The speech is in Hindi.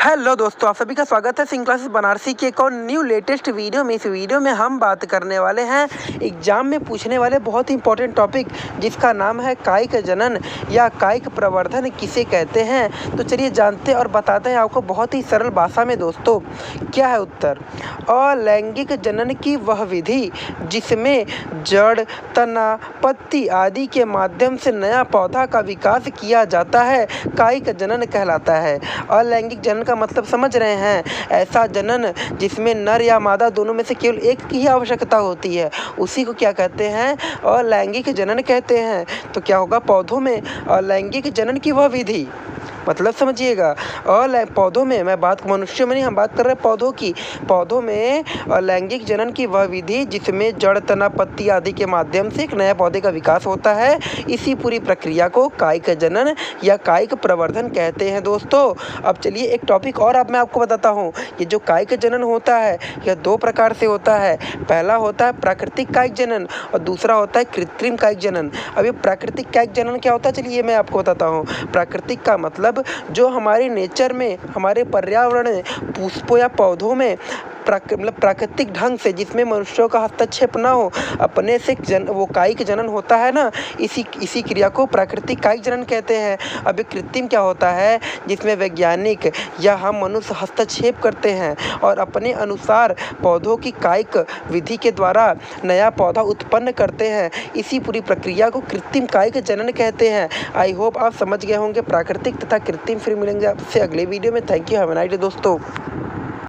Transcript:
हेलो दोस्तों, आप सभी का स्वागत है सिंह क्लासेस बनारसी के एक और न्यू लेटेस्ट वीडियो में। इस वीडियो में हम बात करने वाले हैं एग्जाम में पूछने वाले बहुत ही इंपॉर्टेंट टॉपिक, जिसका नाम है कायिक जनन या कायिक प्रवर्धन किसे कहते हैं। तो चलिए जानते और बताते हैं आपको बहुत ही सरल भाषा में। दोस्तों, क्या है उत्तर? अलैंगिक जनन की वह विधि जिसमें जड़, तना, पत्ती आदि के माध्यम से नया पौधा का विकास किया जाता है, कायिक जनन कहलाता है। अलैंगिक जनन का मतलब समझ रहे हैं? ऐसा जनन जिसमें नर या मादा दोनों में से केवल एक की ही आवश्यकता होती है, उसी को क्या कहते हैं? अलैंगिक जनन कहते हैं। तो क्या होगा? पौधों में अलैंगिक जनन की वह विधि, मतलब समझिएगा। पौधों में, मैं बात मनुष्य में नहीं, हम बात कर रहे हैं पौधों की। पौधों में अलैंगिक जनन की वह विधि जिसमें जड़, तना, पत्ती आदि के माध्यम से एक नया पौधे का विकास होता है, इसी पूरी प्रक्रिया को कायिक जनन या कायिक प्रवर्धन कहते हैं। दोस्तों, अब चलिए एक टॉपिक और अब मैं आपको बताता हूँ। ये जो कायिक जनन होता है यह दो प्रकार से होता है। पहला होता है प्राकृतिक कायिक जनन और दूसरा होता है कृत्रिम कायिक जनन। अब ये प्राकृतिक कायिक जनन क्या होता है, चलिए मैं आपको बताता हूँ। प्राकृतिक का मतलब जो हमारे नेचर में, हमारे पर्यावरण में, पुष्पों या पौधों में प्राकृतिक ढंग से, जिसमें मनुष्यों का हस्तक्षेप ना हो, अपने से वो कायिक जनन होता है ना, इसी क्रिया को प्राकृतिक कायिक जनन कहते हैं। अब ये कृत्रिम क्या होता है? जिसमें वैज्ञानिक या हम मनुष्य हस्तक्षेप करते हैं और अपने अनुसार पौधों की कायिक विधि के द्वारा नया पौधा उत्पन्न करते हैं, इसी पूरी प्रक्रिया को कृत्रिम कायिक जनन कहते हैं। आई होप आप समझ गए होंगे प्राकृतिक तथा कृत्रिम। फिर मिलेंगे आपसे अगले वीडियो में। Thank you, have a nice day दोस्तों।